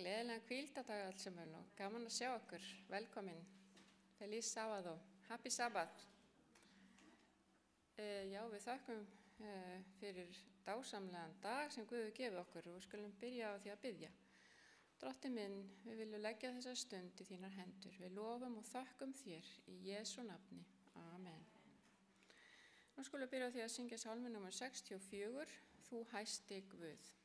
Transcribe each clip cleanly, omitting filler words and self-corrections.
Gleðilegan hvíldardag allsumul og gaman að sjá okkur. Velkomin. Feliz sábado. Happy Sabbath. Já, við þakkum fyrir dásamlegan dag sem Guð gefið okkur og skulum byrja á því að biðja. Drottinn minn, við viljum leggja þessa stund í þínar hendur. Við lofum og þökkum þér í Jesú nafni. Amen. Nú skulum við byrja á því að syngja sálmi nr. 64, Þú hæsti Guð.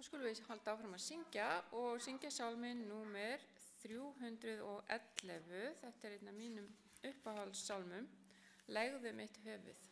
Nú skulum við halda áfram að syngja sálminn númer 311. Þetta er einn af mínum uppáhaldssálmum, Legðu mitt höfuð.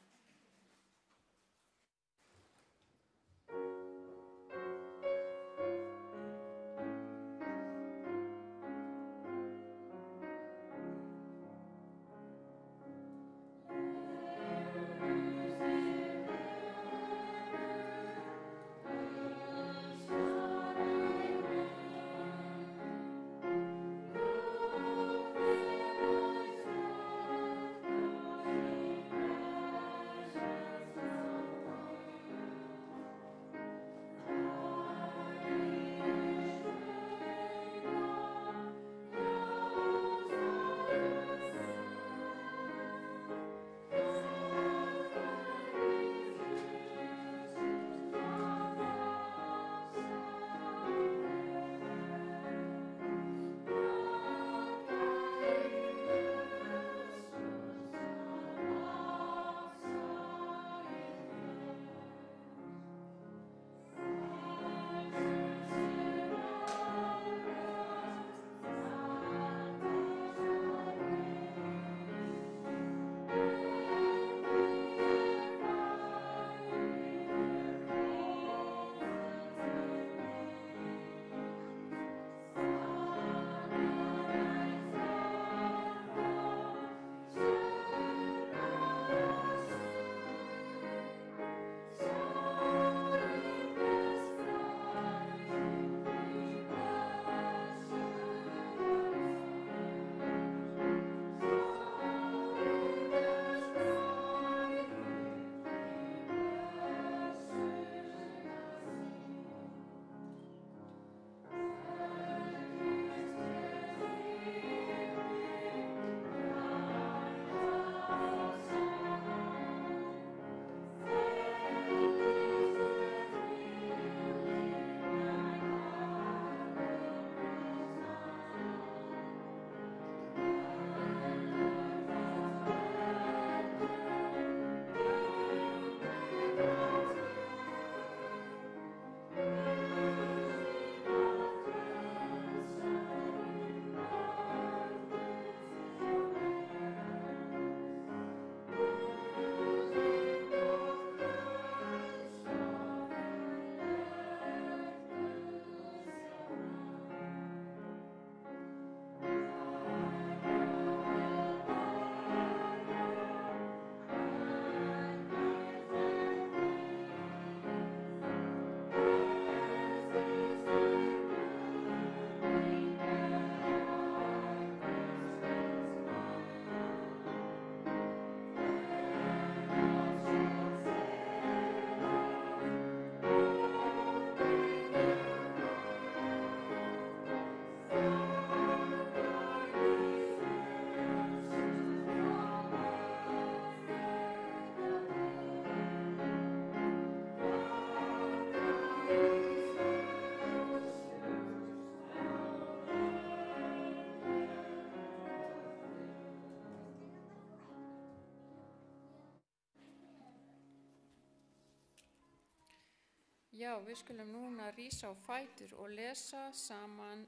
Já, við skulum núna rísa á fætur og lesa saman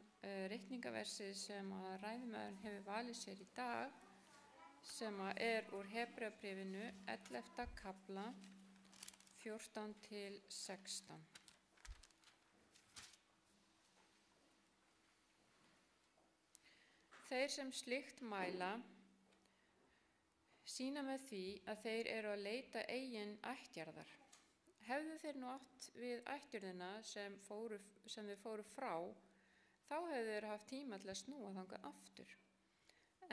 ritningaversið sem að ræðumaðurinn hefur valið sér í dag, sem að er úr Hebreabréfinu 11. kafla 14 til 16. Þeir sem slíkt mæla sýna með því að þeir eru að leita eigin ættjarðar. Hefðu þeir nú átt við ættjörðina sem þeir fóru frá, þá hefðu þeir haft tíma til að snúa þangað aftur.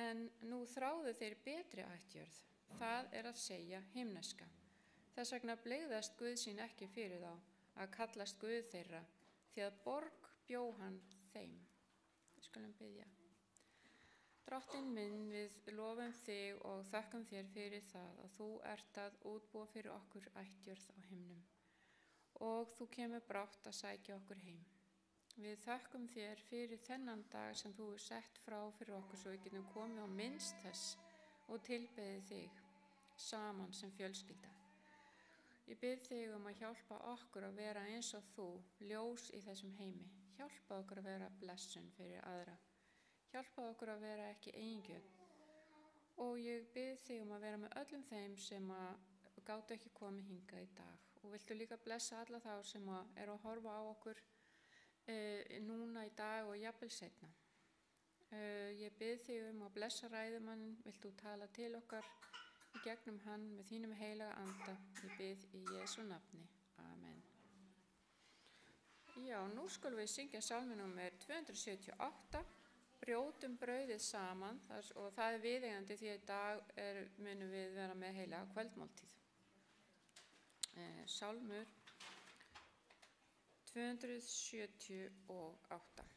En nú þráðu þeir betri ættjörð, það er að segja himneska. Þess vegna blegðast Guð sín ekki fyrir þá að kallast Guð þeirra, því að borg bjó hann þeim. Við skulum biðja. Drottinn minn, við lofum þig og þökkum þér fyrir það að þú ert að útbúa fyrir okkur ættjörð á himnum og þú kemur brátt að sækja okkur heim. Við þökkum þér fyrir þennan dag sem þú hefur sett frá fyrir okkur svo við getum komið á minnst þess og tilbeðið þig saman sem fjölskylda. Ég bið þig að hjálpa okkur að vera eins og þú, ljós í þessum heimi. Hjálpa okkur að vera blessun fyrir aðra. Hjálpa okkur að vera ekki eigingjörn og ég bið þig að vera með öllum þeim sem að gátu ekki komið hingað í dag og viltu líka blessa alla þá sem eru að horfa á okkur núna í dag og jafnvel seinna. Ég bið þig að blessa ræðumann, viltu tala til okkar í gegnum hann með þínum heilaga anda. Ég bið í Jesú nafni. Amen. Já, nú skulum við syngja salmi númer 278. Brjótum brauðið saman og það er viðeigandi því að í dag munum við vera með heilaga kvöldmáltíð. Salmur 278.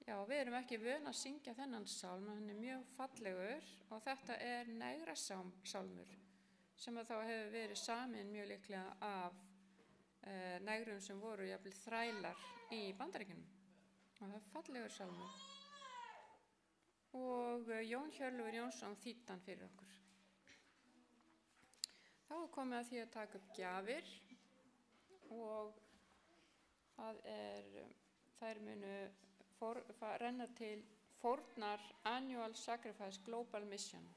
Já, við erum ekki vön að syngja þennan sálm, hann er mjög fallegur og þetta er negra sálmur sem að þá hefur verið samin mjög líklega af negrum sem voru jafnvel þrælar í Bandaríkjunum. Og það er fallegur sálmur. Og Jón Hjörleifur Jónsson þýddi hann fyrir okkur. Þá er komið að því að taka upp gjafir og þær munu renna til fórnar Annual Sacrifice Global Mission.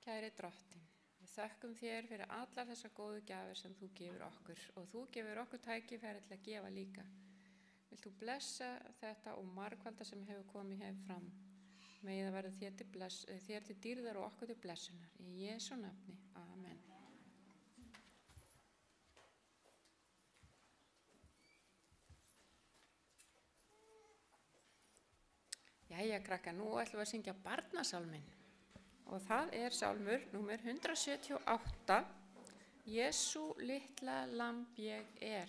Kæri Drottinn, við þökkum þér fyrir allar þessar góðu gjafir sem þú gefur okkur og þú gefur okkur tækifæri til að gefa líka. Vilt þú blessa þetta og margfalda sem hefur komið hér fram. Megi það verða þér til dýrðar og okkur til blessunar. Í Jesú nafni. Amen. Jæja, krakka, nú ætlum við að syngja barnasálminn. Og það sálmur númer 178, Jesú litla lamb ég er.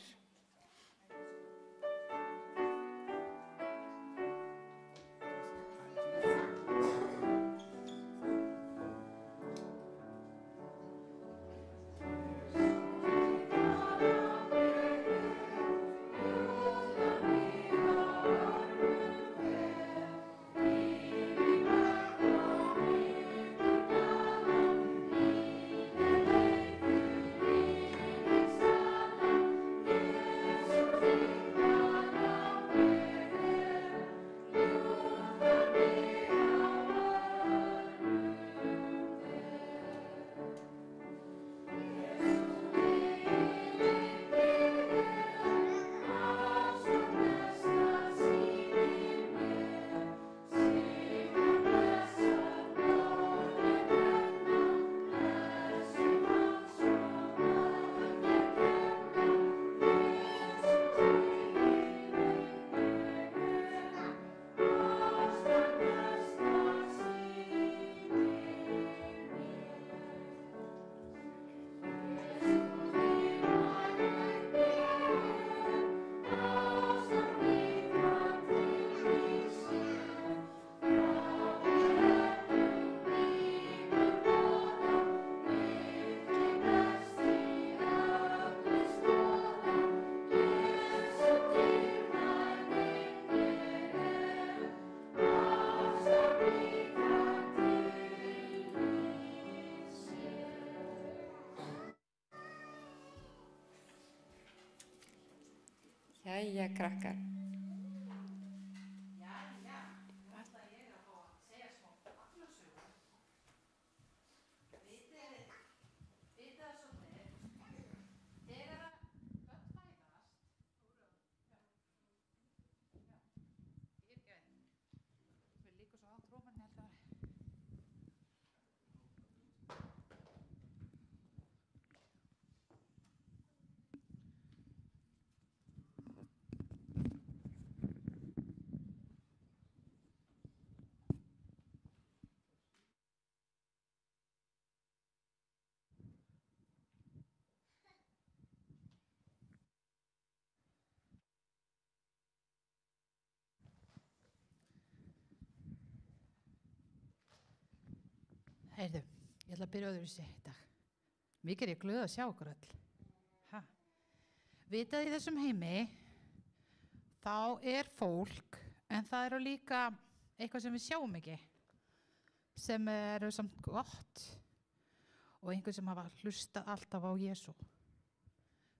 Jæja, krakkar. Jæja, nú ætla ég að fá að segja smá barnasögu. Vitið það svolítið, þegar að börn fæðast, við líka svo á trómanni held að Heyrðu, ég ætla að byrja öðruvísi í dag. Mikið er ég glöð að sjá okkur öll. Vitað í þessum heimi, þá fólk, en það líka eitthvað sem við sjáum ekki, sem samt gott og einhver sem hafa hlustað alltaf á Jesú.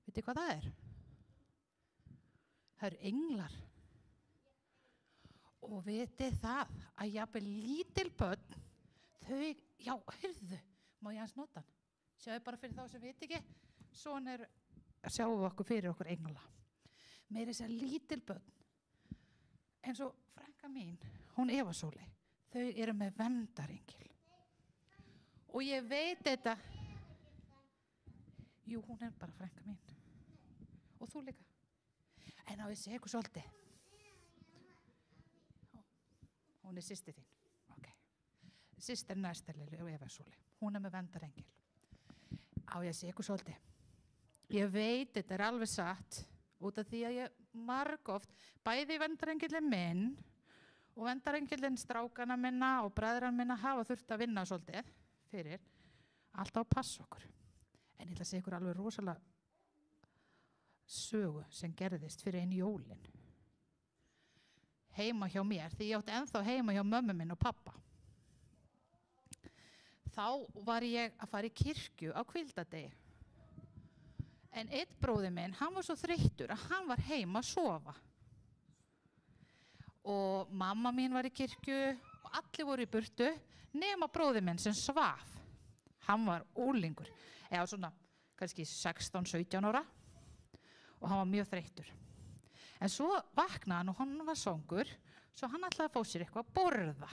Vitið hvað það Það englar. Og vitið það að jafnvel lítil börn, þau, já, heyrðu, má ég hans nota hann? Sjáðu bara fyrir þá sem veit ekki, svona sjáum við okkur fyrir okkur engla. Meira þess að lítil börn, eins og frænka mín, hún Eva Sóley, þau með verndarengil. Og ég veit þetta, jú, hún bara frænka mín. Og þú líka. En á ég segja ykkur svolítið. Hún systir þín. Systir næstarlega og Eva Sóley. Hún með verndarengil. Á ég að segja ykkur svolítið. Ég veit, þetta alveg satt, út af því að ég margoft, bæði verndarengilin minn og verndarengilin strákana minna og bræðran minna hafa þurft að vinna svolítið fyrir alltaf að passa okkur. En ég ætla að segja ykkur alveg rosalega sögu sem gerðist fyrir einu jólin. Heima hjá mér, því ég átti ennþá heima hjá mömmu minn og pappa. Þá var ég að fara í kirkju á hvíldardegi. En einn bróðir minn, hann var svo þreyttur að hann var heima að sofa. Og mamma mín var í kirkju og allir voru í burtu nema bróðir minn sem svaf. hann var úlingur, eða svona kannski 16-17 ára og hann var mjög þreyttur. En svo vaknaði hann og hann var svangur, svo hann ætlaði að fá sér eitthvað að borða.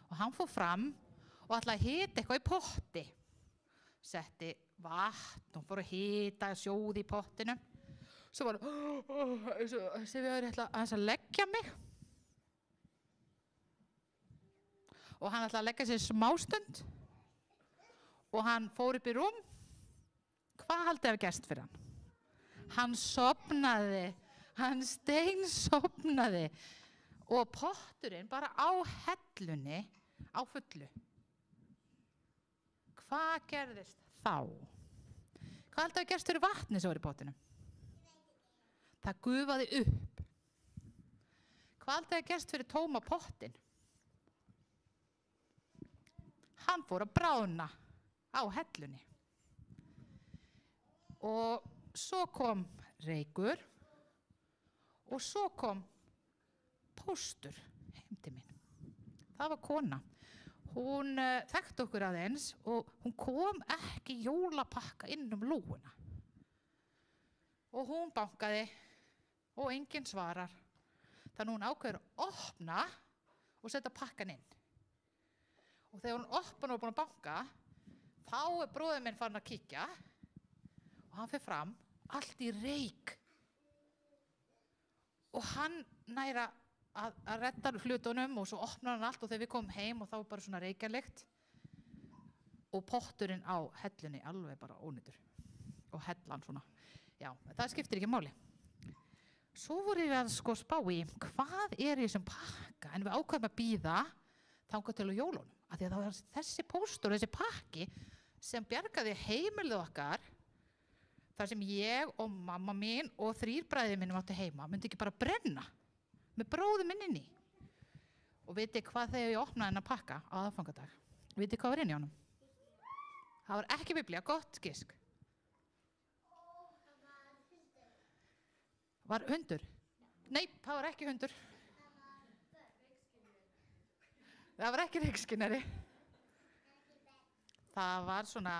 Og hann fór fram og ætlaði að hita eitthvað í potti. Setti vatn og fór að hita sjóði í pottinu. Svo var sem ég ætla að leggja mig. Og hann ætlaði að leggja sér smástund. Og hann fór upp í rúm. Hvað haldið hafi gerst fyrir hann? Hann sofnaði. Hann steinsofnaði. Og potturinn bara á hellunni á fullu. Hvað gerðist þá? Hvað haldið hafi gerst fyrir vatni sem var í pottinu? Það gufaði upp. Hvað haldið hafi gerst fyrir tóma pottin? Hann fór að bráðna á hellunni. Og svo kom reykur og svo kom póstur heim til mín. Það var kona. Hún þekkti okkur aðeins og hún kom ekki jólapakka inn lúguna. Og hún bankaði og enginn svarar. Þannig hún ákveður að opna og setja pakkan inn. Og þegar hún opnar og búin að banka, þá bróðir minn farin að kíkja og hann fer fram, allt í reyk. Og hann næra að redda hlutunum og svo opnar hann allt og þegar við komum heim og þá bara svona reykjarlykt og potturinn á hellunni alveg bara ónýtur og hellan svona. Já, það skiptir ekki máli. Svo vorum við að sko spá í hvað í þessum pakka en við ákveðum að bíða þangað til á jólunum. Af því að það var þessi póstur, þessi pakki sem bjargaði heimilið okkar þar sem ég og mamma mín og 3 bræður mínum áttu heima myndi ekki bara brenna með bróður minn inni. Og vitið hvað þegar ég opnaði hennar pakka á aðfangadag? Vitið hvað var inn í honum? Það var ekki biblía, gott gisk. Var hundur? Nei, það var ekki hundur. Það var ekki reykskynjari. Það var svona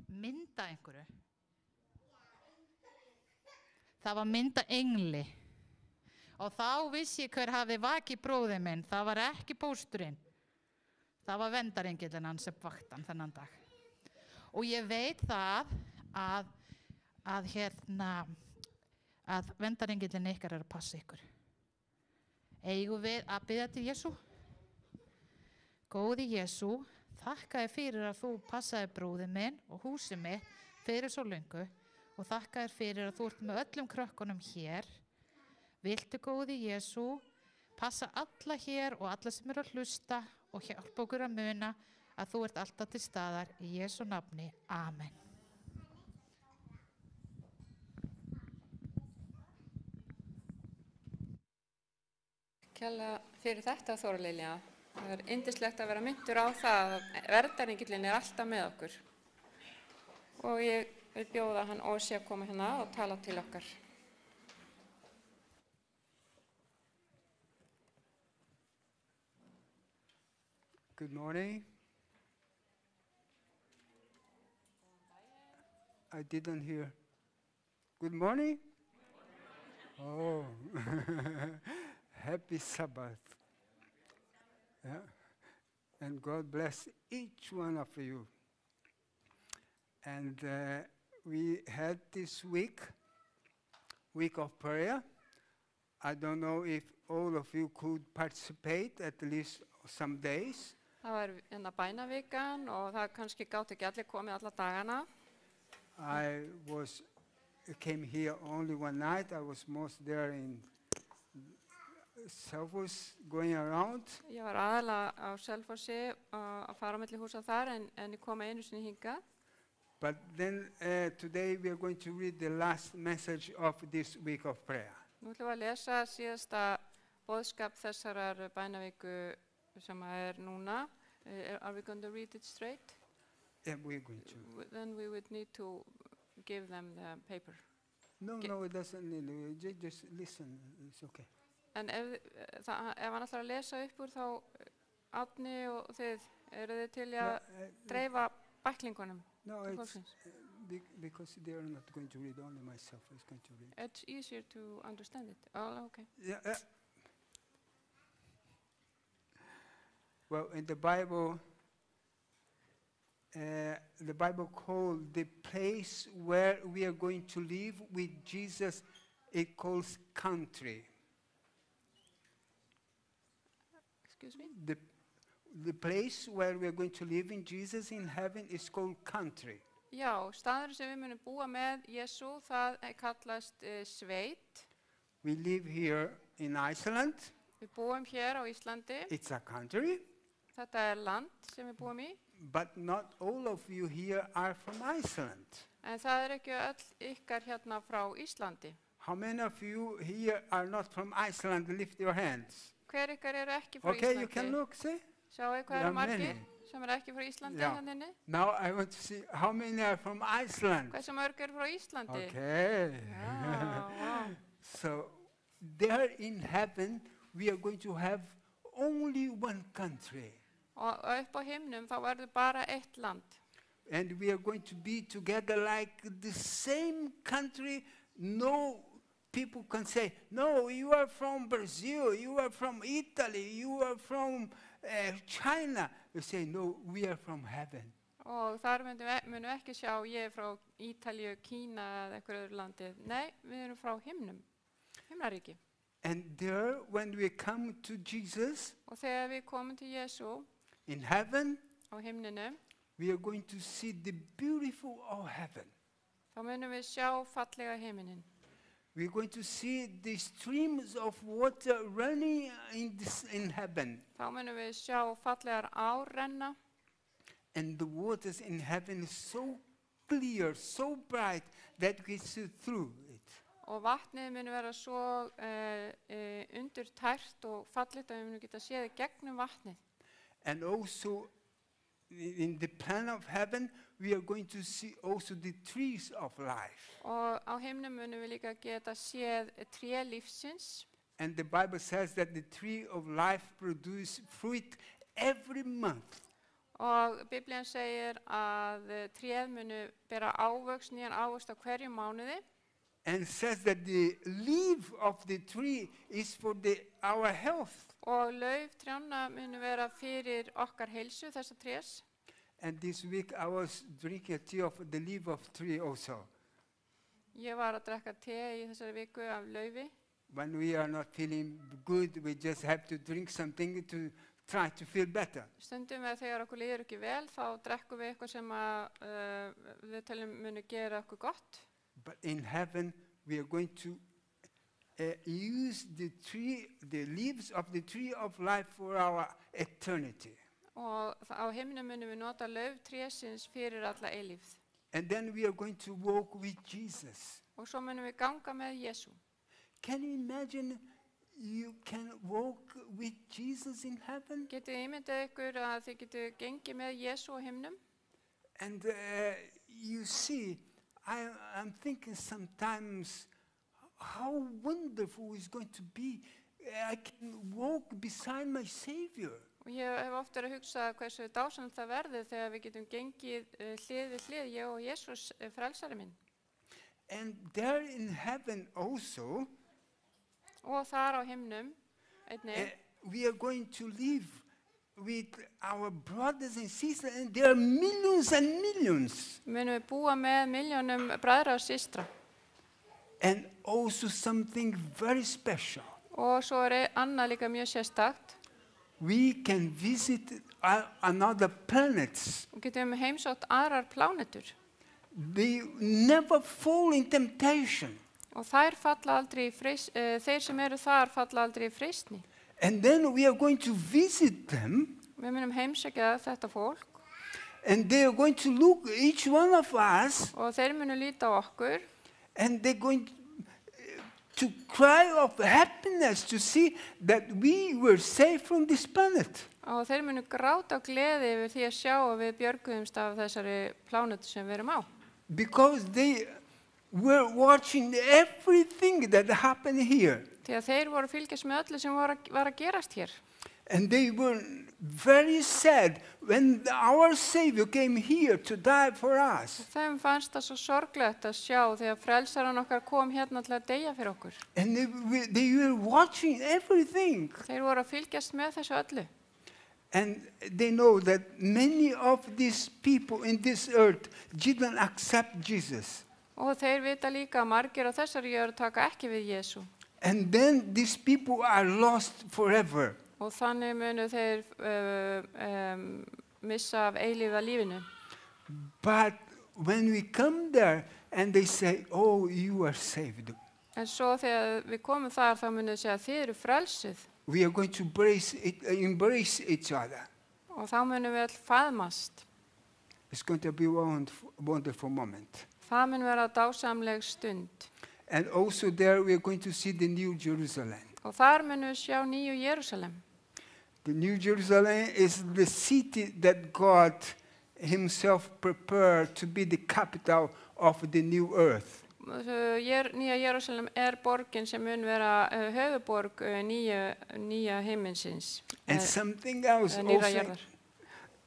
mynda einhverju. Það var mynda engli. Og þá vissi ég hver hafi vakið bróðir minn. Það var ekki pósturinn. Það var verndarengillinn hans sem vakti hann þennan dag. Og ég veit það að verndarengillinn ykkar að passa ykkur. Eigum við að biðja til Jesú? Góði Jesú, þakka þér fyrir að þú passaði bróðir minn og húsið mitt fyrir svo löngu og þakka þér fyrir að þú ert með öllum krökkunum hér. Viltu góði Jesú, passa alla hér og alla sem eru að hlusta og hjálpa okkur að muna að þú ert alltaf til staðar í Jesú nafni. Amen. Kærlega fyrir þetta, Þóra Lilja. Það er yndislegt að vera myndur á það að verndarengillinn er alltaf með okkur. Og ég vil bjóða hann Ósi að koma hérna og tala til okkar. Good morning. I didn't hear. Good morning? Oh, happy Sabbath. Yeah. And God bless each one of you. And we had this week of prayer. I don't know if all of you could participate at least some days. Það var bænavikan og það kannski gátt ekki allir komið alla dagana. I came here only one night. I was most there in Selfoss going around. Ég var aðalega á Selfossi að fara á milli húsa þar en ég kom einu sinni hingað. But then today we are going to read the last message of this week of prayer. Nú ætlum við að lesa síðasta boðskap þessarar bænaviku sem núna. Are we going to read it straight? Yeah, we're going to. Then we would need to give them the paper. No, it doesn't need. Just listen. It's okay. En ef hann ætlar að lesa upp úr þá Árni og þið, eru þið til í að Yeah, dreifa bæklingunum no, til it's fólksins? because they are not going to read. Only myself is going to read. It's easier to understand it. Oh, okay. Yeah. Well, in the Bible called the place where we are going to live with Jesus, it calls country. Excuse me? The place where we are going to live in Jesus in heaven is called country. Já, staður sem við munum búa með Jesú, það kallast sveit. We live here in Iceland. Við búum hér á Íslandi. It's a country, Þetta land sem við búum í. but not all of you here are from Iceland. En það ekki öll ykkar hérna frá Íslandi. How many of you here are not from Iceland? Lift your hands. Hver ykkar eru ekki frá Okay, you can Íslandi? look, see? Sjáu hvað There eru are margir many. sem eru ekki frá Íslandi Já. hérna inni? Now I want to see how many are from Iceland. Hversu mörg eru frá Íslandi? Okay. Já, vá. So there in heaven, we are going to have only one country. Og upp á himnum þá verður bara eitt land. And we are going to be together like the same country. No people can say, no, you are from Brazil, you are from Italy, you are from China. You say, no, we are from heaven. Og þar munum við ekki sjá ég er frá Ítalíu, Kína eða einhverju öðru landi. Nei, við erum frá himnum, himnaríki. And there, when we come to Jesus Og þegar við komum til Jesú in heaven, á himninum, we are going to see the beautiful of heaven. þá munum við sjá fallega himinin. We're going to see the streams of water running in heaven. Þá munum við sjá fallegar ár renna And the waters in heaven is so clear, so bright that we see through it. og vatnið munum vera svo undurtært og fallegt að við munum geta séð í gegnum vatnið. And also, in the plan of heaven, we are going to see also the trees of life. Og á himnum munum við líka geta séð tré lífsins. And the Bible says that the tree of life produces fruit every month. Og Biblían segir að tréð munu bera ávöxt, nýjan ávöxt á hverjum mánuði. And says that the leaf of the tree is for our health. Og lauf trjánna munu vera fyrir okkar heilsu þessa trés. And this week I was drinking a tea of the leaf of tree also. Ég var að drekka te í þessari viku af laufi. When we are not feeling good, we just have to drink something to try to feel better. Stundum þegar okkur líður ekki vel, þá drekkum við eitthvað sem við teljum munu gera okkur gott. But in heaven, we are going to use the leaves of the tree of life for our eternity. Og á himnum munum við nota lauf trésins fyrir alla eilífð. And then we are going to walk with Jesus. Og svo munum við ganga með Jesú. Can you imagine you can walk with Jesus in heaven? Getið ímyndað ykkur að þið getur gengið með Jesú á himnum? And you see, I'm thinking sometimes how wonderful it's going to be. I can walk beside my Savior. Og ég hef oft verið að hugsa hversu dásamlegt það verður þegar við getum gengið hlið við hlið, ég og Jesús frelsari minn. And there in heaven also, Og þar á himnum, einnig, we are going to live with our brothers and sisters, and there are millions and millions. munum við búa með milljónum bræðra og systra. And also something very special. Og svo annað líka mjög sérstakt. We can visit another planets. Og getum heimsótt aðrar plánetur. They never fall in temptation. Og þær falla aldrei þeir sem eru þar falla aldrei í freistni. And then we are going to visit them. Við munum heimsækja þetta fólk. And they are going to look each one of us. Og þeir munu líta á okkur. And they're going to cry of happiness to see that we were saved from this planet. Og þeir munu gráta á gleði yfir því að sjá að við björguðumst af þessari plánetu sem við erum á. Because they were watching everything that happened here. Því að þeir voru að fylgjast með öllu sem var að gerast hér. And they were very sad when our Savior came here to die for us. Þeim fannst það svo sorglegt að sjá þegar frelsaran okkar kom hérna til að deyja fyrir okkur. And they were watching everything. Þeir voru að fylgjast með þessu öllu. And they know that many of these people in this earth didn't accept Jesus. Og þeir vita líka að margir á þessari jörð taka ekki við Jesú. And then these people are lost forever. Og þannig munu þeir missa af eilífa lífinu. But when we come there and they say, oh, you are saved, En svo þegar við komum þar þá munu þeir segja þið eru frelsuð. we are going to embrace each other. Og þá munum við öll faðmast. It's going to be a wonderful moment. Það mun vera dásamleg stund. And also there we are going to see the New Jerusalem. Og þar munum við sjá nýju Jerúsalem. The New Jerusalem is the city that God himself prepared to be the capital of the new earth. Nýja Jerúsalem borgin sem mun vera höfuborg nýja heiminsins. And something else Nýrra also, jarðar.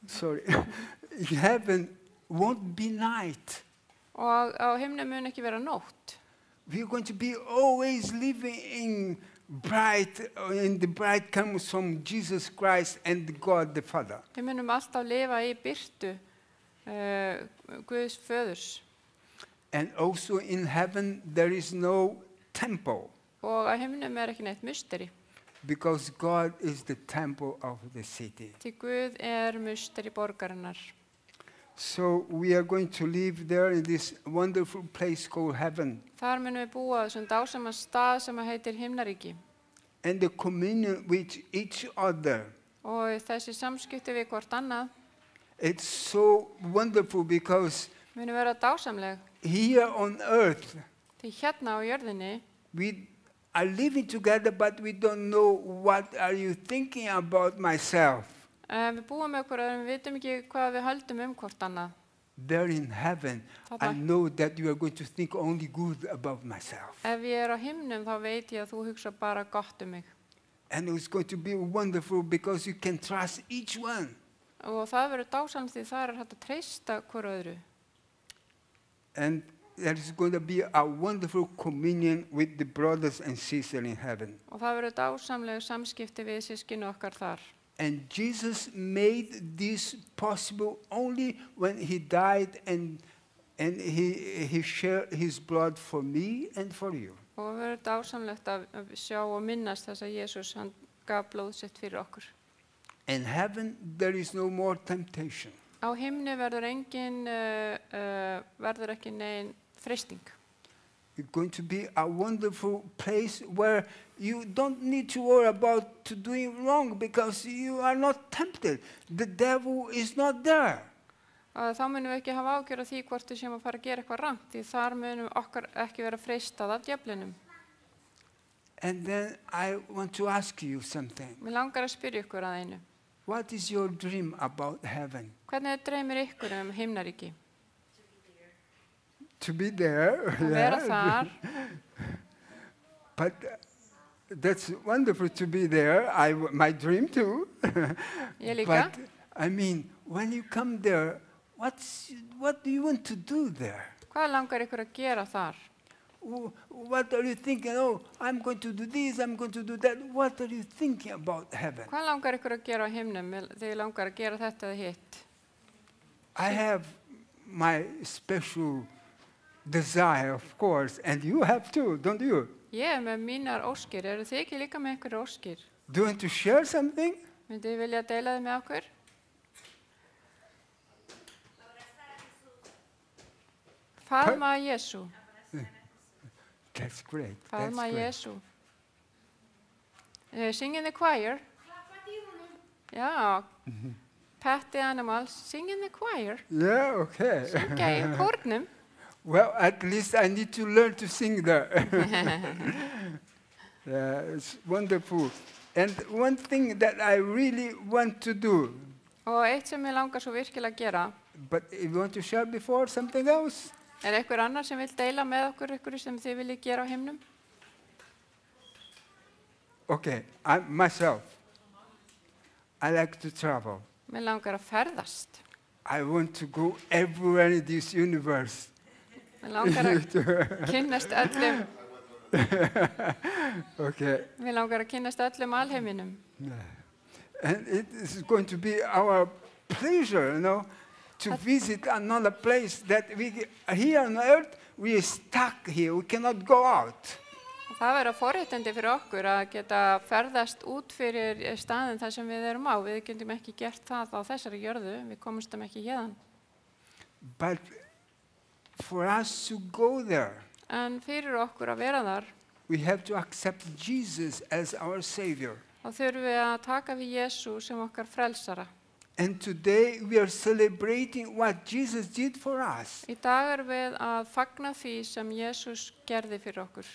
sorry, heaven won't be night. Og á himnum mun ekki vera nótt. We are going to be always living in the bright comes from Jesus Christ and God the Father. Við munum alltaf lifa í birtu Guðs föðurs. And also in heaven there is no temple, Og á himnum ekki neitt musteri. because God is the temple of the city. Því Guð musteri borgarinnar. So we are going to live there in this wonderful place called heaven. Þar munum við búa á þessum dásaman stað sem heitir himnaríki. And the communion with each other. Og þessi samskipti við hvort annað It's so wonderful because munum vera dásamleg. here on earth Því hérna á jörðinni we are living together, but we don't know what are you thinking about myself. við búum með okkur við vitum ekki hvað við höldum hvort annað. There in heaven, I Þarna- know that you are going to think only good about myself. Ef ég á himnum þá veit ég að þú hugsa bara gott mig. And it's going to be wonderful because you can trust each one. Og það verður dásamt því þar hægt að treysta hvoru öðru. And there is going to be a wonderful communion with the brothers and sisters in heaven. Og það verður dásamleg samskipti við systkini okkar þar. And Jesus made this possible only when he died and he shared his blood for me and for you. Og það verður dásamlegt að sjá og minnast þess að Jesús hann gaf blóð sitt fyrir okkur. In heaven, there is no more temptation. Á himni verður ekki nein freisting. It's going to be a wonderful place where you don't need to worry about to doing wrong because you are not tempted. The devil is not there. Og þá munum við ekki hafa ágjör af því hvort við séum að fara að gera eitthvað rangt, því þar munum okkar ekki vera freistað af djöflinum. And then I want to ask you something. Mér langar að spyrja ykkur að einu. What is your dream about heaven? Hvernig dreymir ykkur himnaríki? To be there. Að vera þar, But that's wonderful to be there. My dream too. ég líka. But I mean, when you come there, what do you want to do there? Hvað langar ykkur að gera þar? What are you thinking? Oh, I'm going to do this, I'm going to do that. What are you thinking about heaven? Hvað langar ykkur að gera á himnum þegar langar að gera þetta eða hitt? I have my special desire, of course, and you have too, don't you? Ég með mínar óskir. Eru þið ekki líka með ykkur óskir? Do you want to share something? Myndið þið vilja deila þið með okkur? Faðma Jesú. That's great. Faðma That's great. Jesú. Sing in the choir. Já. Pet the animals. Sing in the choir. Yeah, okay. Syngja í kórnum. Well, at least I need to learn to sing there. Yeah, it's wonderful. And one thing that I really want to do, Og eitt sem ég langar svo virkilega að gera, but if you want to share before something else? einhver annar sem vil deila með okkur ykkur sem þið viljið gera á himnum? Okay, myself. I like to travel. Mér langar að ferðast. I want to go everywhere in this universe. Mér langar að kynnast öllum, Okay. mér langar að kynnast öllum alheiminum. And it is going to be our pleasure, to visit another place that here on earth, we are stuck here. We cannot go out. Og það verður forréttindi fyrir okkur að geta ferðast út fyrir staðinn þar sem við erum á. Við getum ekki gert það á þessari jörðu, við komumstum ekki hérðan. But for us to go there, En fyrir okkur að vera þar, we have to accept Jesus as our Savior. þá þurfum við að taka við Jesú sem okkar frelsara. And today we are celebrating what Jesus did for us. Í dag erum við að fagna því sem Jesús gerði fyrir okkur.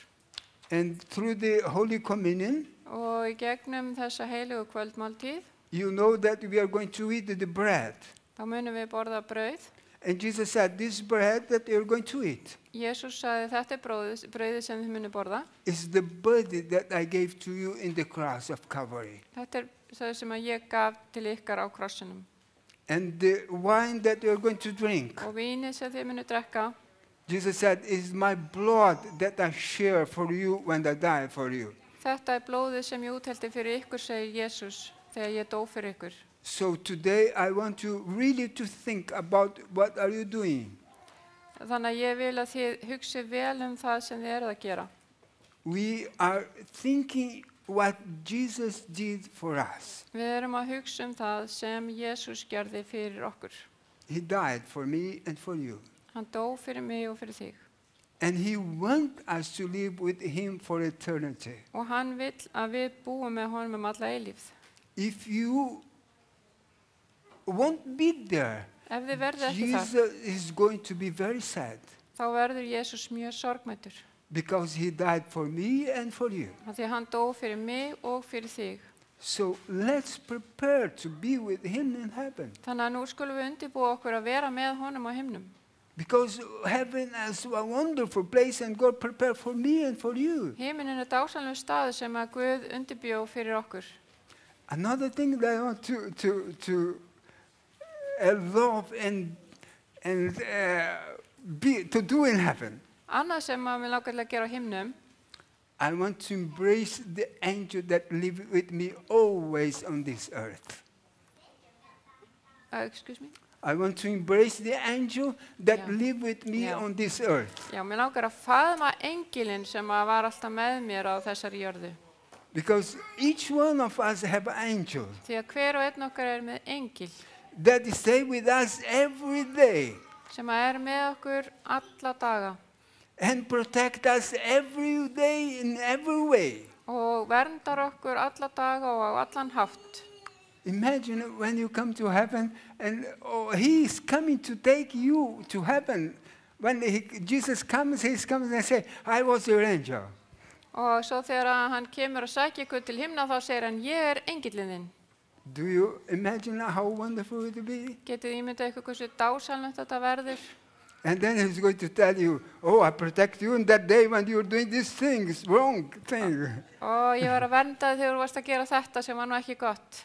And through the Holy Communion, Og í gegnum þessa heilegu kvöldmáltíð, you know that we are going to eat the bread. þá munum við borða brauð. And Jesus said, this bread that you're going to eat Jesús sagði þetta brauðið sem þið munum borða. is the body that I gave to you in the cross of Calvary. Þetta það sem að ég gaf til ykkar á krossinum. And the wine that you're going to drink, Og vínið sem þið munum drekka, Jesus said, is my blood that I share for you when I die for you. þetta blóðið sem ég úthelti fyrir ykkur, segir Jesús, þegar ég dó fyrir ykkur. So today I want you really to think about what are you doing. Þannig að ég vil að þið hugsi vel það sem þið eruð að gera. We are thinking what Jesus did for us. Við erum að hugsa það sem Jesús gerði fyrir okkur. He died for me and for you. Hann dó fyrir mig og fyrir þig. And he wants us to live with him for eternity. Og hann vill að við búum með honum alla eilífð. If you won't be there, Ef þið verðið ekki þar, Jesus is going to be very sad þá verður Jesús mjög sorgmæddur. because he died for me and for you. Af því að hann dó fyrir mig og fyrir þig. So let's prepare to be with him in heaven. Þannig að nú skulum við undirbúa okkur að vera með honum á himnum. Because heaven is a wonderful place and God prepared for me and for you. Himinin er dásamlegur staður sem að Guð undirbjó fyrir okkur. Another thing that I want to love and to do in heaven, Annað sem að mér langar til að gera á himnum, I want to embrace the angel that live with me always on this earth. excuse me. I want to embrace the angel that Yeah. live with me Yeah. on this earth. Já, mér langar að faðma engilinn sem að var alltaf með mér á þessari jörðu. Because each one of us have an angel Því að hver og einn okkar er með engil that stay with us every day sem að er með okkur alla daga and protect us every day in every way. og verndar okkur alla daga og á allan hátt. Imagine when you come to heaven and he is coming to take you to heaven. When Jesus comes, he's coming and say, I was your angel. Og svo þegar að hann kemur að sækja ykkur til himna þá segir hann, ég er engillinn þinn. Do you imagine how wonderful it would be? Getið ímyndað ykkur hversu dásamlegt þetta verður. And then he's going to tell you, oh, I protect you in that day when you're doing these things, wrong thing. Og ég var að vernda þig þegar þú varst að gera þetta sem var nú ekki gott.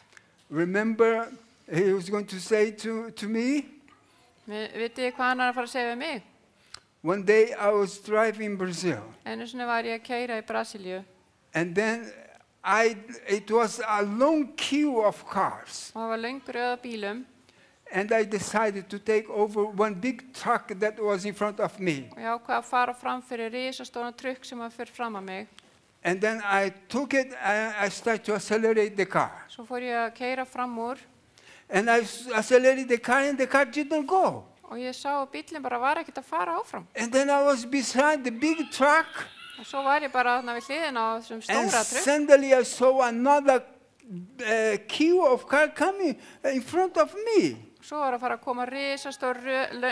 Remember, he was going to say to me, Vitið þið hvað hann er að fara að segja við mig? one day I was driving Brazil. Einu sinni var ég að keyra í Brasilíu And then it was a long queue of cars. og það var löng röð af bílum And I decided to take over one big truck that was in front of me. og ég ákvað að fara fram fyrir risastóran trukk sem var fyrir fram að mig. And then I took it and I started to accelerate the car. Svo fór ég að keyra fram úr And I accelerated the car and the car didn't go. og ég sá að bíllinn bara var ekkert að fara áfram. And then I was beside the big truck Og svo var ég bara þarna við hliðina á þessum and stóra trukk suddenly I saw another queue of car coming in front of me. Svo var að fara að koma risastór,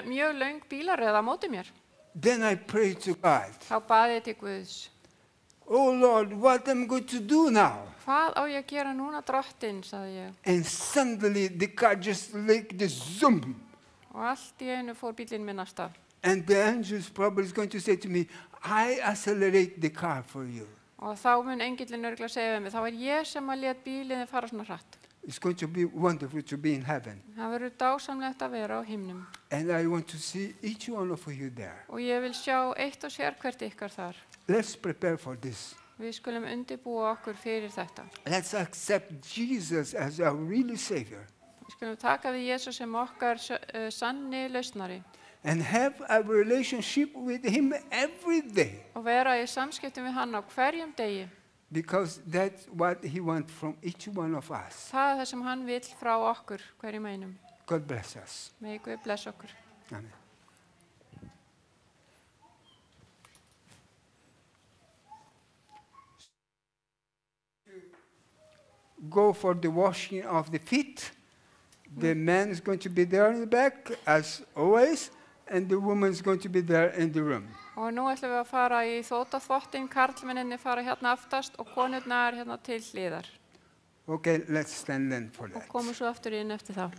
mjög löng bílaröð á móti mér. Then I prayed to God, Þá baði ég til Guðs. oh Lord, what am I going to do now? Hvað á ég að gera núna, drottinn, sagði ég. And suddenly the car just like this zoom. Og allt í einu fór bílinn minn af stað. And the angel probably is going to say to me, I accelerate the car for you. Og þá mun engillinn örugglega segja við mig, þá var ég sem að let bílinn fara svona hratt. It's going to be wonderful to be in heaven. Það verður dásamlegt að vera á himnum. And I want to see each one of you there. Og ég vil sjá eitt og sér hvert ykkar þar. Let's prepare for this. Við skulum undirbúa okkur fyrir þetta. Let's accept Jesus as our really Savior. Við skulum taka við Jesús sem okkar sanni lausnari. And have a relationship with Him every day. Og vera í samskiptum við hann á hverjum degi. Because that's what He wants from each one of us. Það það sem hann vill frá okkur hverjum einum. God bless us. Megi Guð blessa okkur. Amen. Go for the washing of the feet. The man is going to be there in the back, as always, and the woman is going to be there in the room. Og nú ætlum við að fara í þvottaþvottinn, karlmenninni fara hérna aftast og konurnar hérna til hliðar. Okay, let's stand then for Og that. komum svo aftur inn eftir það.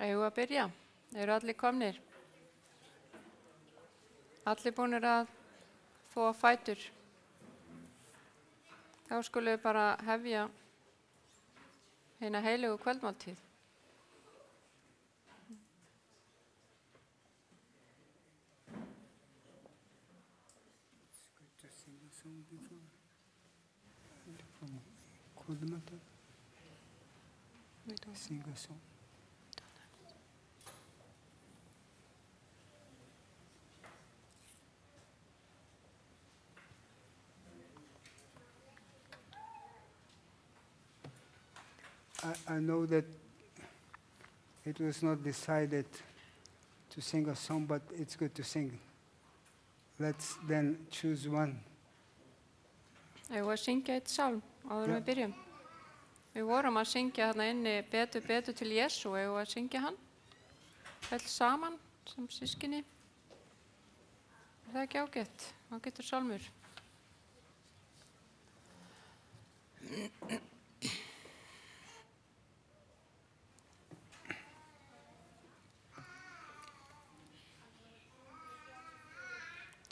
Eigum við að byrja? Eru allir komnir? Allir búnir að þvo fætur? Þá skulum við bara hefja hina heilögu kvöldmáltíð. Sing a song. I know that it was not decided to sing a song, but it's good to sing. Let's then choose one. Eigum við að syngja eitt sálm áður en Já. við byrjum? Við vorum að syngja þarna inni betur, betur til Jesú. Eigum við að syngja hann? Öll saman sem systkini. Er það ekki ágætt? Ágættur sálmur.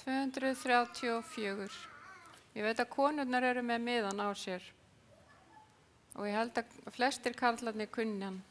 (234) Ég veit að konurnar eru með miðan á sér og ég held að flestir karlarnir kunni hann.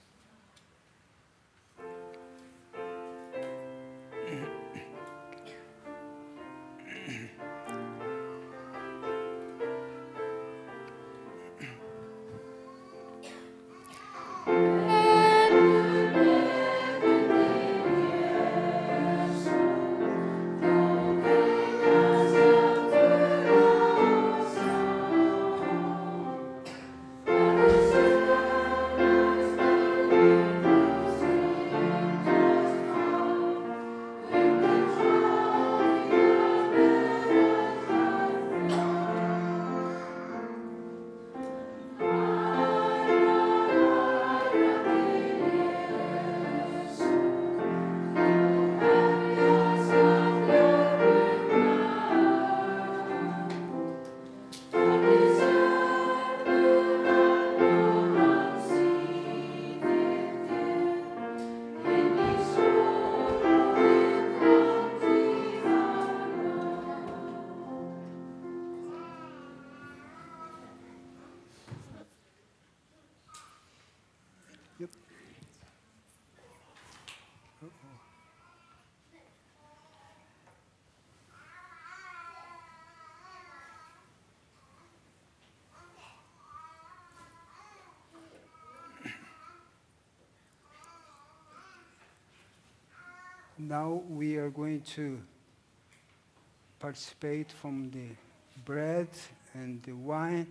Yep. Now we are going to participate from the bread and the wine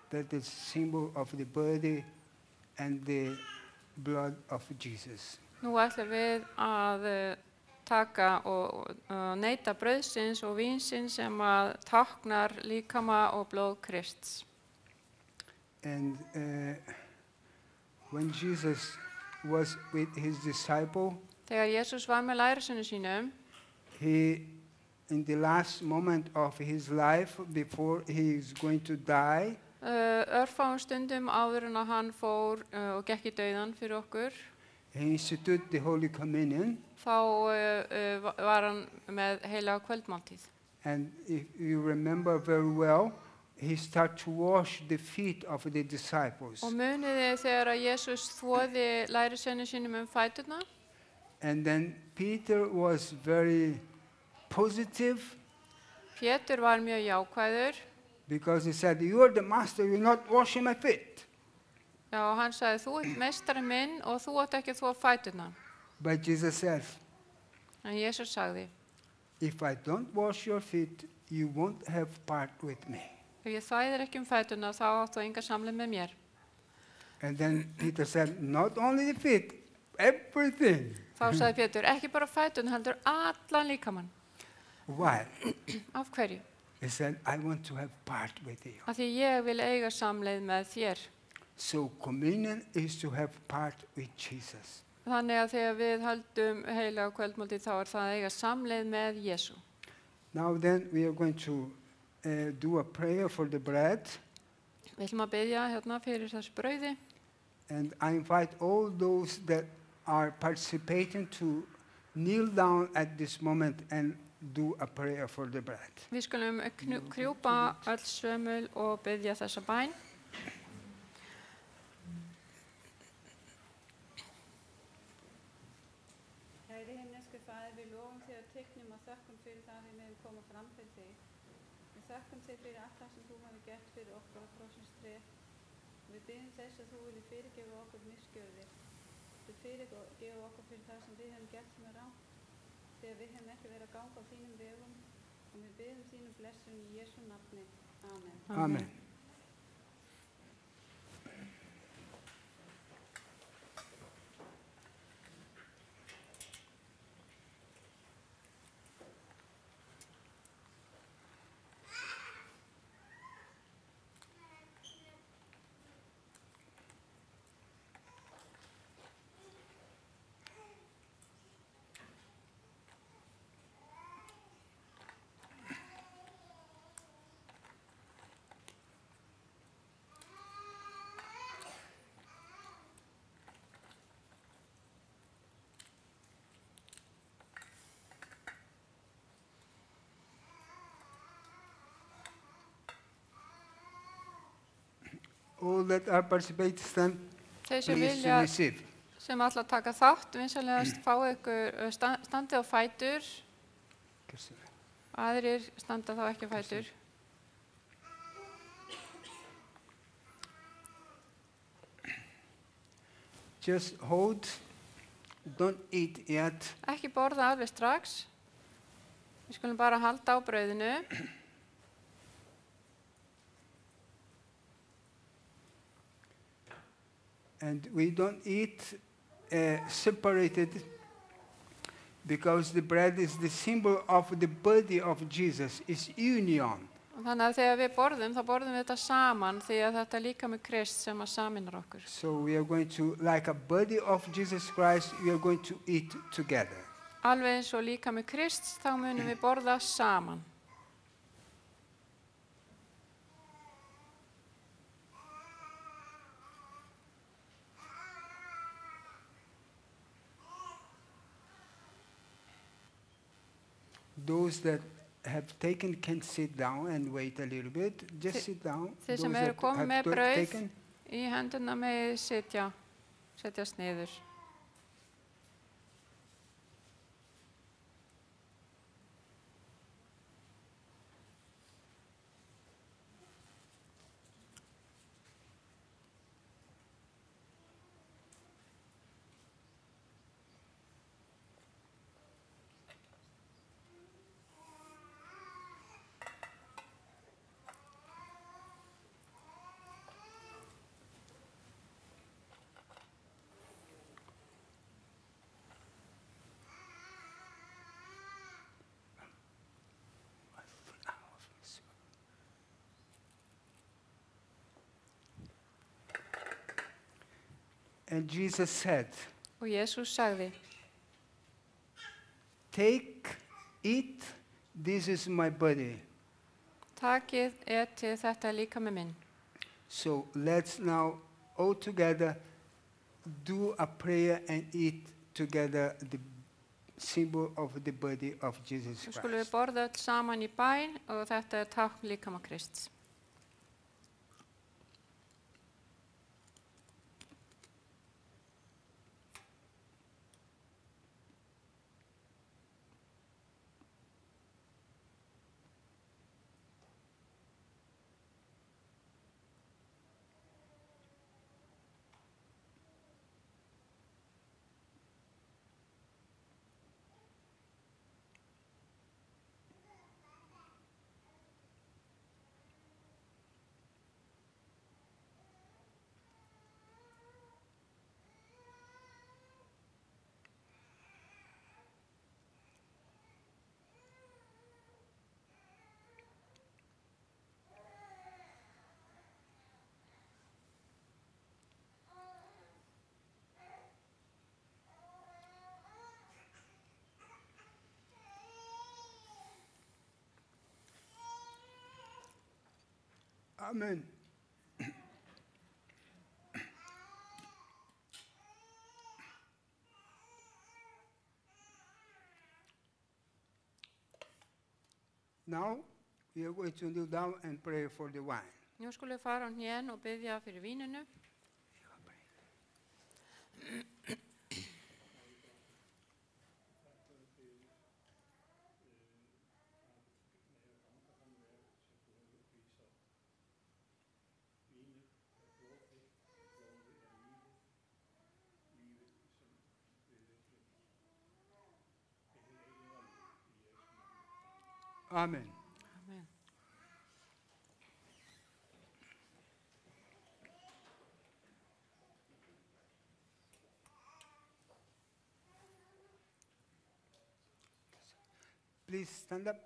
that is symbol of the body and the blood of Jesus. Nú ætlum við að taka og neyta brauðsins og vínsins sem að táknar líkama og blóð Krists. And when Jesus was with his disciple, Þegar Jesús var með lærisveinum sínum, he, in the last moment of his life, before he is going to die, örfáum stundum áður en að hann fór og gekk í dauðan fyrir okkur, he instituted the Holy Communion. þá var hann með heilaga kvöldmáltíð. And if you remember very well, he started to wash the feet of the disciples. Og muniði þegar að Jesús þvoði lærisveinum sínum fæturna, And then Peter was very positive Pétur var mjög jákvæður, because he said, "You are the master, you're not washing my feet." já, og hann sagði, þú ert meistari minn og þú átt ekki að þvo fæturna. But Jesus said, En Jesús sagði, "If I don't wash your feet, you won't have part with me." ef ég þvæðir ekki fæturna, þá áttu enga samleið með mér. And then Peter said, "Not only the feet, everything." Þá sagði Pétur, ekki bara fæturna, heldur allan líkamann. Why? Af hverju? He said, "I want to have part with you." Af því ég vil eiga samleið með þér. So communion is to have part with Jesus. Þannig að þegar við höldum heilaga kvöldmáltíð, þá það að eiga samleið með Jesú. Now then, we are going to do a prayer for the bread. Við ætlum að biðja hérna fyrir þessu brauði And I invite all those that are participating to kneel down at this moment and do a prayer for the bread. Við skulum krjúpa öll sömul og biðja þessa bæn. Kæri himneski Faðir, við lofum þér og tignum og þökkum fyrir það að við megum koma fram fyrir þig. Við þökkum þér fyrir allt það sem þú hefur gert fyrir okkur á krossins tré. Við biðjum þess að þú viljir fyrirgefa okkur misgjörðir. Þú fyrirgefa okkur fyrir það sem við hefum gert sem er rangt, þegar við hefum ekki verið að ganga á þínum vegum, og við biðjum þínum blessun í Jesú nafni. Amen. Amen. All that are participating stand, Þeir sem please vilja, receive. sem ætla að taka þátt, vinsamlegast fáið ykkur standið á fætur, aðrir standa þá ekki á fætur. Just hold, don't eat yet. Ekki borða alveg strax. Við skulum bara halda á brauðinu. And we don't eat separated, because the bread is the symbol of the body of Jesus, it's union. Og þannig að þegar við borðum, þá borðum við þetta saman, því að þetta er líka með Krist sem að saminar okkur. So we are going to, like a body of Jesus Christ, we are going to eat together. Alveg eins og líka með Krist, þá munum við borða saman. Those that have taken can sit down and wait a little bit. Just sit down. Þeir Those sem eru that komið have með brauð taken, í hendurna með setjast niður. and Jesus said, Og Jesús sagði, take, eat, this is my body. takið, etið, þetta er líka með minn. So let's now all together do a prayer and eat together the symbol of the body of Jesus Nú skulum við Christ. borða öll saman í bæn og þetta er tákn líkama Krists. Amen. Now we are going to kneel down and pray for the wine. Nú skulum við fara á hnén og biðja fyrir víninu. Amen. Amen. Please stand up.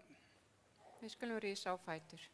Við skulum rísa á fætur.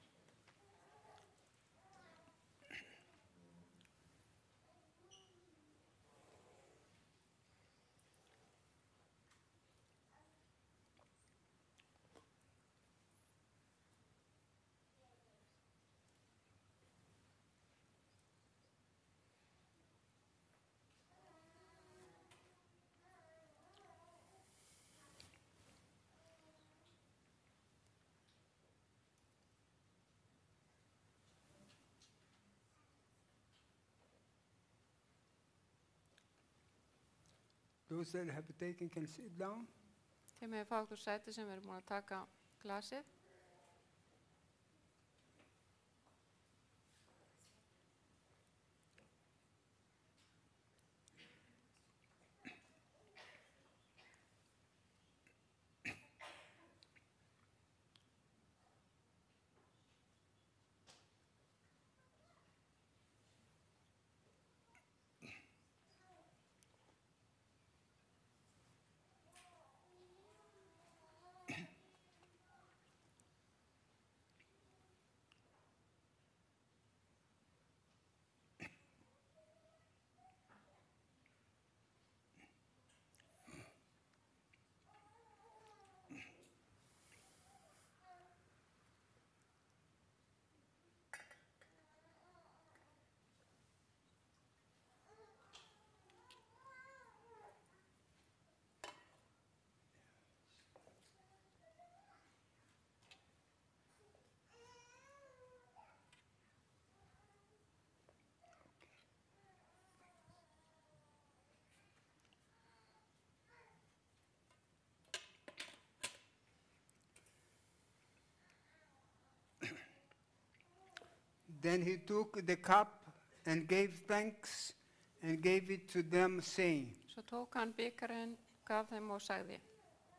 Those that have taken can sit down. Þið með fá okkur sæti sem við erum búin að taka glasið. Then he took the cup and gave thanks and gave it to them, saying, Svo tók hann bikarinn, gaf þeim og sagði,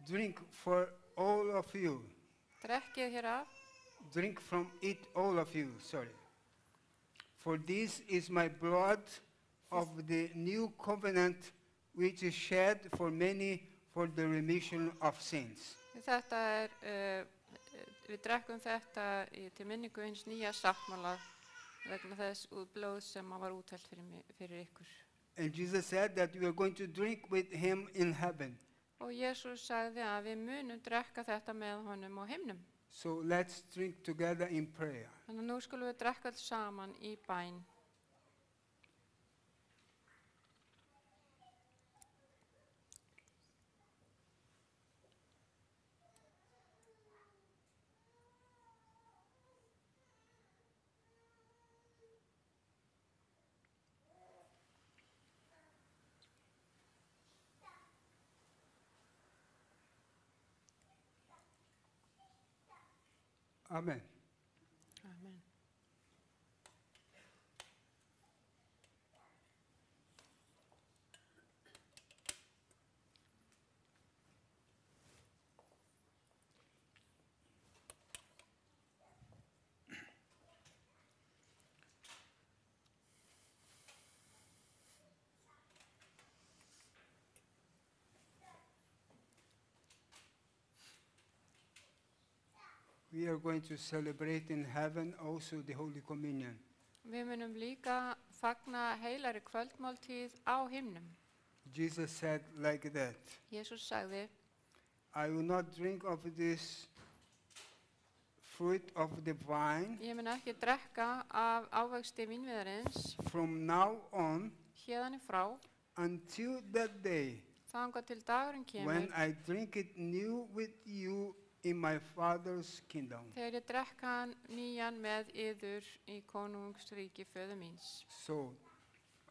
Drink for all of you. drekkið hér af, Drink from it, all of you, sorry. For this is my blood of the new covenant, which is shed for many for the remission of sins. þetta við drekkum þetta til minningu hins nýja sáttmála vegna þess blóð sem var úthellt fyrir ykkur. And Jesus said that we are going to drink with him in heaven. Og Jesús sagði að við munum drekka þetta með honum á himnum. So let's drink together in prayer. Þannig að nú skulum við drekka alls saman í bæn. Amen. Amen. We are going to celebrate in heaven also the Holy Communion. Við munum líka fagna heilari kvöldmáltíð á himnum. Jesus said like that, Jesús sagði, I will not drink of this fruit of the vine ég mun ekki drekka af ávexti vínviðarins from now on héðan í frá, until that day þangað til dagurinn kemur, when I drink it new with you in my Father's kingdom. þegar ég drekk hann nýjan með yður í konungsríki föður míns. So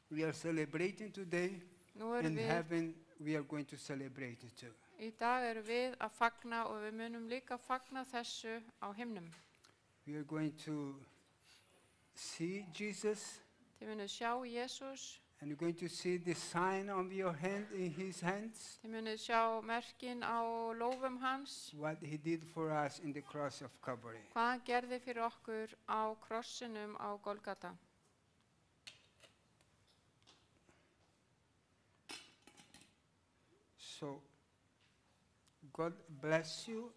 we are celebrating today. Nú In erum við, heaven, we are going to celebrate it too. í dag erum við að fagna og við munum líka fagna þessu á himnum. We are going to see Jesus, Þið munum sjá Jesús, and you're going to see the sign on your hand, in his hands, þið munum sjá merkin á lófum hans, what he did for us in the cross of Calvary. hvað hann gerði fyrir okkur á krossinum á Golgata. So God bless you.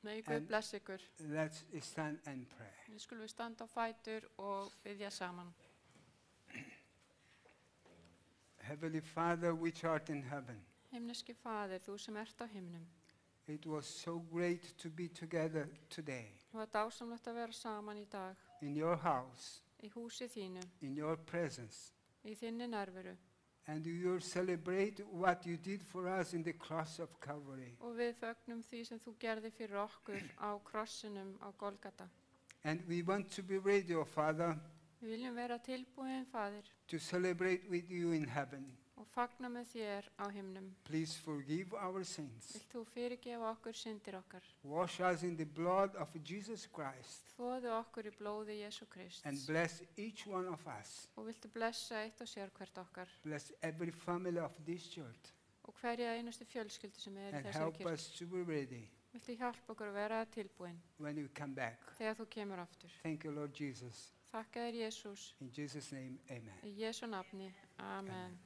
Megi Guð blessa ykkur. Let's stand and pray. Nú skulum við standa á fætur og biðja saman. Heavenly Father, which art in heaven, Himneski Faðir, þú sem ert á himnum. it was so great to be together today Það var dásamlegt að vera saman í dag, in your house, í húsi þínu, in your presence, í þinni nærveru. and you celebrate what you did for us in the cross of Calvary. Og við fögnum því sem þú gerði fyrir okkur á krossinum á Golgata. And we want to be ready, oh Father, Við viljum vera tilbúin, Faðir, to celebrate with you in heaven. og fagna með þér á himnum. Please forgive our sins. Vilt þú fyrirgefa okkur syndir okkar? Wash us in the blood of Jesus Christ Þvoðu okkur í blóði Jesú Krist. and bless each one of us. Og viltu blessa eitt og sér hvert okkar. Bless every family of this church Og hverja einustu fjölskyldu sem er í and þessari help kirkju. us to be ready Viltu hjálpa okkur að vera tilbúin when we come back. þegar þú kemur aftur. Thank you, Lord Jesus. Þakka þér, Jesús, In Jesus' name, amen. í Jesú nafni. Amen. Amen.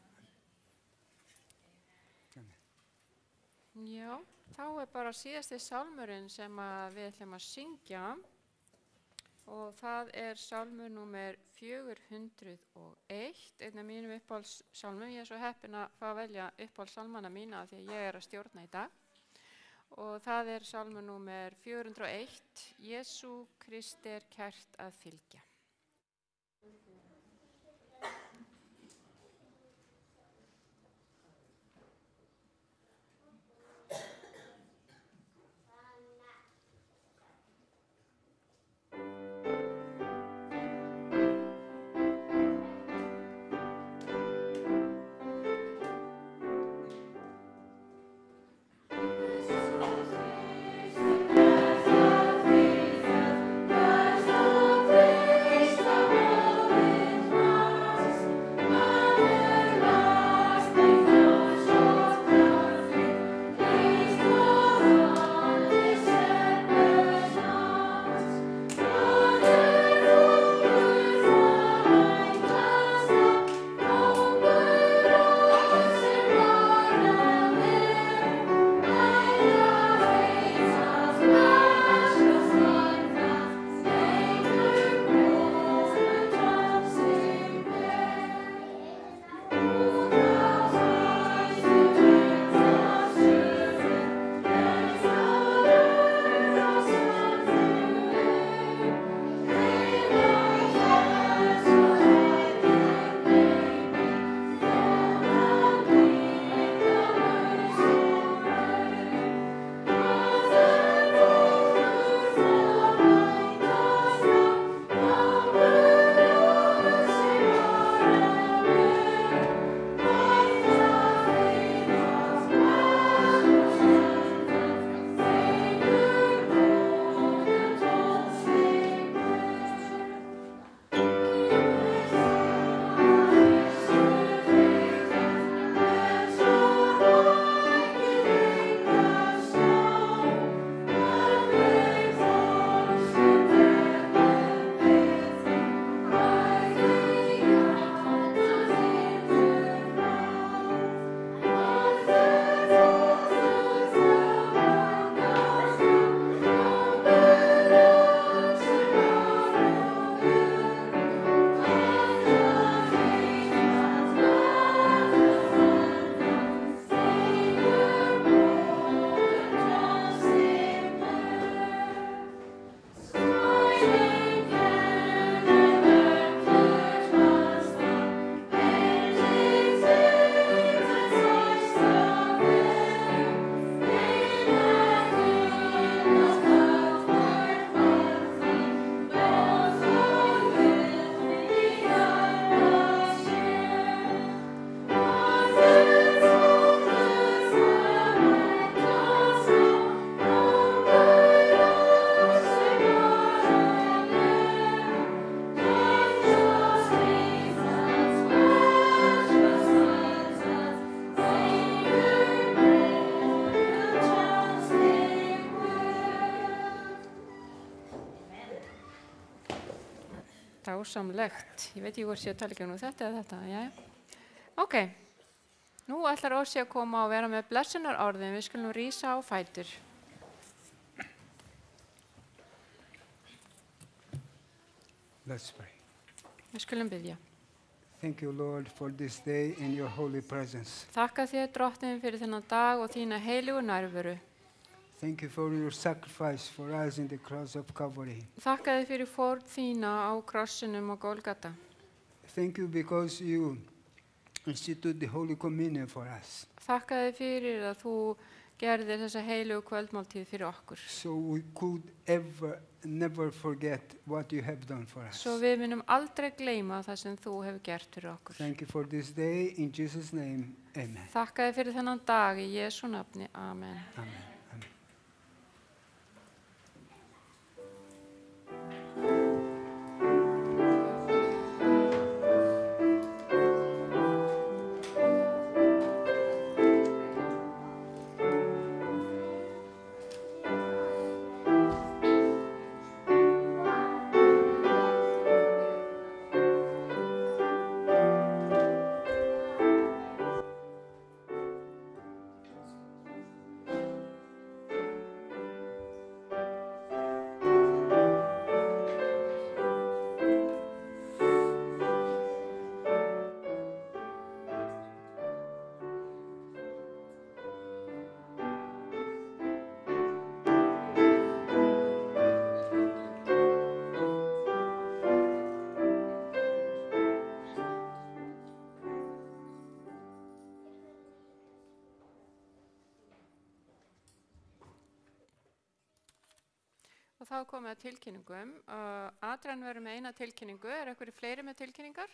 Já, þá er bara síðasti sálmurinn sem að við ætlum að syngja og það er sálmur númer 401, einn af mínum uppáhaldssálmum. Ég er svo heppin að fá að velja uppáhaldssálmana mína af því að ég er að stjórna í dag. Og það er sálmur númer 401, Jesú Kristi er kært að fylgja. Christ, Dásamlegt. Ég veit ekki hvort sé að tala ekki nú þetta eða þetta, já. Ok, nú ætlar Ósi að koma og vera með blessunar orðin. Við skulum rísa á fætur. Let's pray. Við skulum biðja. Thank you, Lord, for this day in your holy presence. Þakka þér, Drottinn, fyrir þennan dag og þína heiligu nærveru. Thank you for your sacrifice for us in the cross of Calvary. Þakka þér fyrir fórn þína á krossinum og Golgata. Thank you because you instituted the Holy Communion for us. Þakka þér fyrir að þú gerðir þessa heiligu kvöldmáltíð fyrir okkur. So we could never forget what you have done for us. Svo við munum aldrei gleyma það sem þú hefur gert fyrir okkur. Thank you for this day. In Jesus' name, amen. Þakka þér fyrir þennan dag í Jesú nafni. Amen. Amen. Amen. Og þá komum við að tilkynningum. Adrian verður með eina tilkynningu. Er einhverju fleiri með tilkynningar?